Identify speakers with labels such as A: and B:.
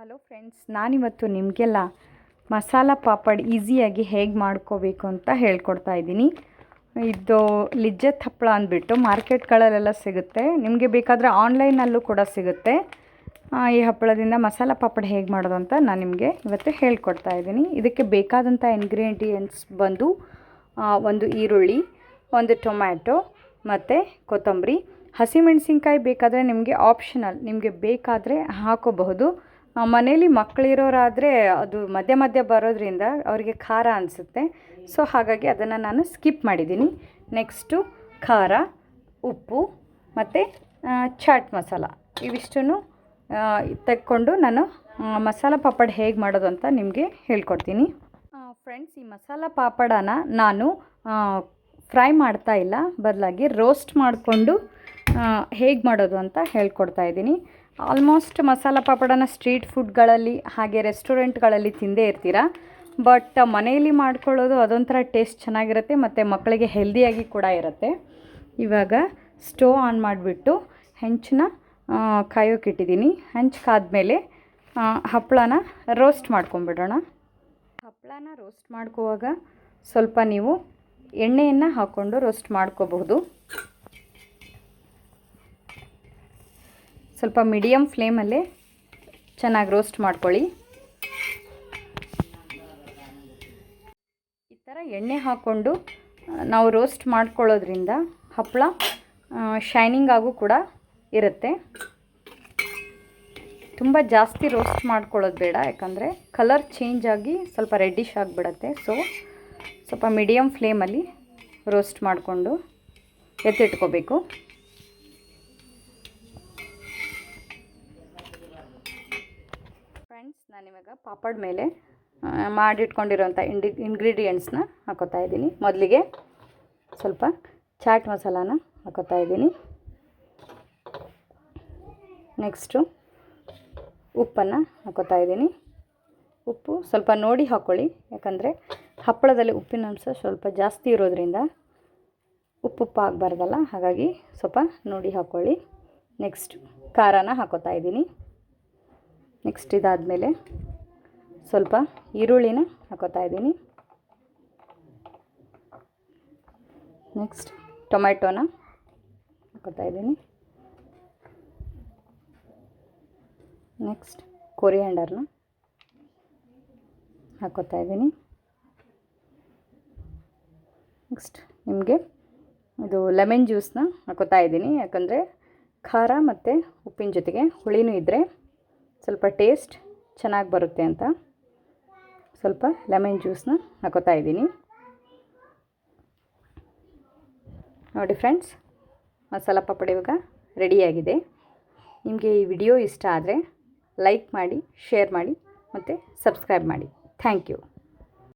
A: Hello friends, ನಾನಿವತ್ತು ನಿಮಗೆಲ್ಲ ಮಸಾಲ ಪಾಪಡ್ ಈಸಿಯಾಗಿ ಹೇಗೆ ಮಾಡ್ಕೋಬೇಕು ಅಂತ ಹೇಳ್ಕೊಡ್ತಾ ಇದ್ದೀನಿ. ಇದು ಲಿಜ್ಜತ್ ಹಪ್ಪಳ ಅಂದ್ಬಿಟ್ಟು ಮಾರ್ಕೆಟ್ಗಳಲ್ಲೆಲ್ಲ ಸಿಗುತ್ತೆ. ನಿಮಗೆ ಬೇಕಾದರೆ ಆನ್ಲೈನಲ್ಲೂ ಕೂಡ ಸಿಗುತ್ತೆ. ಈ ಹಪ್ಪಳದಿಂದ ಮಸಾಲ ಪಾಪಡ್ ಹೇಗೆ ಮಾಡೋದು ಅಂತ ನಾನು ನಿಮಗೆ ಇವತ್ತು ಹೇಳ್ಕೊಡ್ತಾ ಇದ್ದೀನಿ. ಇದಕ್ಕೆ ಬೇಕಾದಂಥ ಇಂಗ್ರೀಡಿಯೆಂಟ್ಸ್ ಬಂದು ಒಂದು ಈರುಳ್ಳಿ, ಒಂದು ಟೊಮ್ಯಾಟೊ ಮತ್ತು ಕೊತ್ತಂಬರಿ. ಹಸಿಮೆಣಸಿನ್ಕಾಯಿ ಬೇಕಾದರೆ ನಿಮಗೆ ಆಪ್ಷನಲ್, ನಿಮಗೆ ಬೇಕಾದರೆ ಹಾಕೋಬಹುದು. ಮನೇಲಿ ಮಕ್ಕಳಿರೋರಾದರೆ ಅದು ಮಧ್ಯೆ ಮಧ್ಯೆ ಬರೋದ್ರಿಂದ ಅವರಿಗೆ ಖಾರ ಅನಿಸುತ್ತೆ. ಸೊ ಹಾಗಾಗಿ ಅದನ್ನು ನಾನು ಸ್ಕಿಪ್ ಮಾಡಿದ್ದೀನಿ. ನೆಕ್ಸ್ಟು ಖಾರ, ಉಪ್ಪು ಮತ್ತು ಚಾಟ್ ಮಸಾಲ ಇವಿಷ್ಟನ್ನು ತೆಕ್ಕೊಂಡು ನಾನು ಮಸಾಲ ಪಾಪಡ್ ಹೇಗೆ ಮಾಡೋದು ಅಂತ ನಿಮಗೆ ಹೇಳ್ಕೊಡ್ತೀನಿ. ಫ್ರೆಂಡ್ಸ್, ಈ ಮಸಾಲ ಪಾಪಡನ ನಾನು ಫ್ರೈ ಮಾಡ್ತಾ ಇಲ್ಲ, ಬದಲಾಗಿ ರೋಸ್ಟ್ ಮಾಡಿಕೊಂಡು ಹೇಗೆ ಮಾಡೋದು ಅಂತ ಹೇಳ್ಕೊಡ್ತಾ ಇದ್ದೀನಿ. ಆಲ್ಮೋಸ್ಟ್ ಮಸಾಲ ಪಾಪಡನ ಸ್ಟ್ರೀಟ್ ಫುಡ್ಗಳಲ್ಲಿ ಹಾಗೆ ರೆಸ್ಟೋರೆಂಟ್ಗಳಲ್ಲಿ ತಿಂದೇ ಇರ್ತೀರ. ಬಟ್ ಮನೆಯಲ್ಲಿ ಮಾಡ್ಕೊಳ್ಳೋದು ಅದೊಂಥರ ಟೇಸ್ಟ್ ಚೆನ್ನಾಗಿರುತ್ತೆ ಮತ್ತು ಮಕ್ಕಳಿಗೆ ಹೆಲ್ದಿಯಾಗಿ ಕೂಡ ಇರುತ್ತೆ. ಇವಾಗ ಸ್ಟವ್ ಆನ್ ಮಾಡಿಬಿಟ್ಟು ಹೆಂಚನ್ನ ಕಾಯೋಕ್ಕಿಟ್ಟಿದ್ದೀನಿ. ಹೆಂಚು ಕಾದ್ಮೇಲೆ ಹಪ್ಪಳನ ರೋಸ್ಟ್ ಮಾಡ್ಕೊಂಬಿಡೋಣ. ಹಪ್ಪಳನ ರೋಸ್ಟ್ ಮಾಡ್ಕೋವಾಗ ಸ್ವಲ್ಪ ನೀವು ಎಣ್ಣೆಯನ್ನು ಹಾಕ್ಕೊಂಡು ರೋಸ್ಟ್ ಮಾಡ್ಕೋಬಹುದು. ಸ್ವಲ್ಪ ಮೀಡಿಯಮ್ ಫ್ಲೇಮಲ್ಲೇ ಚೆನ್ನಾಗಿ ರೋಸ್ಟ್ ಮಾಡ್ಕೊಳ್ಳಿ. ಈ ಥರ ಎಣ್ಣೆ ಹಾಕ್ಕೊಂಡು ನಾವು ರೋಸ್ಟ್ ಮಾಡ್ಕೊಳ್ಳೋದ್ರಿಂದ ಹಪ್ಪಳ ಶೈನಿಂಗ್ ಆಗೂ ಕೂಡ ಇರುತ್ತೆ. ತುಂಬ ಜಾಸ್ತಿ ರೋಸ್ಟ್ ಮಾಡ್ಕೊಳ್ಳೋದು ಬೇಡ, ಯಾಕಂದರೆ ಕಲರ್ ಚೇಂಜ್ ಆಗಿ ಸ್ವಲ್ಪ ರೆಡ್ಡಿಶ್ ಆಗಿಬಿಡುತ್ತೆ. ಸೊ ಸ್ವಲ್ಪ ಮೀಡಿಯಮ್ ಫ್ಲೇಮಲ್ಲಿ ರೋಸ್ಟ್ ಮಾಡಿಕೊಂಡು ಎತ್ತಿಟ್ಕೋಬೇಕು. ಫ್ರೆಂಡ್ಸ್, ನಾನಿವಾಗ ಪಾಪಡ್ ಮೇಲೆ ಮಾಡಿಟ್ಕೊಂಡಿರೋಂಥ ಇಂಗ್ರೀಡಿಯೆಂಟ್ಸ್ನ ಹಾಕೋತಾ ಇದ್ದೀನಿ. ಮೊದಲಿಗೆ ಸ್ವಲ್ಪ ಚಾಟ್ ಮಸಾಲಾನ ಹಾಕೋತಾ ಇದ್ದೀನಿ. ನೆಕ್ಸ್ಟು ಉಪ್ಪನ್ನು ಹಾಕೋತಾ ಇದ್ದೀನಿ. ಉಪ್ಪು ಸ್ವಲ್ಪ ನೋಡಿ ಹಾಕ್ಕೊಳ್ಳಿ, ಯಾಕಂದರೆ ಹಪ್ಪಳದಲ್ಲಿ ಉಪ್ಪಿನ ಅಂಶ ಸ್ವಲ್ಪ ಜಾಸ್ತಿ ಇರೋದ್ರಿಂದ ಉಪ್ಪು ಆಗಬಾರ್ದಲ್ಲ, ಹಾಗಾಗಿ ಸ್ವಲ್ಪ ನೋಡಿ ಹಾಕ್ಕೊಳ್ಳಿ. ನೆಕ್ಸ್ಟ್ ಖಾರನ ಹಾಕೋತಾ ಇದ್ದೀನಿ. ನೆಕ್ಸ್ಟ್ ಇದಾದಮೇಲೆ ಸ್ವಲ್ಪ ಈರುಳ್ಳಿನ ಹಾಕೋತಾ ಇದ್ದೀನಿ. ನೆಕ್ಸ್ಟ್ ಟೊಮ್ಯಾಟೋನ ಹಾಕೋತಾ ಇದ್ದೀನಿ. ನೆಕ್ಸ್ಟ್ ಕೊರಿಯಾಂಡರ್ನ ಹಾಕೋತಾ ಇದ್ದೀನಿ. ನೆಕ್ಸ್ಟ್ ನಿಮಗೆ ಇದು ಲೆಮನ್ ಜ್ಯೂಸನ್ನ ಹಾಕೋತಾ ಇದ್ದೀನಿ, ಯಾಕಂದರೆ ಖಾರ ಮತ್ತು ಉಪ್ಪಿನ ಜೊತೆಗೆ ಹುಳಿನೂ ಇದ್ದರೆ ಸ್ವಲ್ಪ ಟೇಸ್ಟ್ ಚೆನ್ನಾಗಿ ಬರುತ್ತೆ ಅಂತ ಸ್ವಲ್ಪ ಲೆಮನ್ ಜ್ಯೂಸನ್ನ ಹಾಕೋತಾ ಇದ್ದೀನಿ. ನೋಡಿ ಫ್ರೆಂಡ್ಸ್, ಮಸಾಲ ಪಾಪಡ್ ಇವಾಗ ರೆಡಿಯಾಗಿದೆ. ನಿಮಗೆ ಈ ವಿಡಿಯೋ ಇಷ್ಟ ಆದರೆ ಲೈಕ್ ಮಾಡಿ, ಶೇರ್ ಮಾಡಿ ಮತ್ತು ಸಬ್ಸ್ಕ್ರೈಬ್ ಮಾಡಿ. Thank you.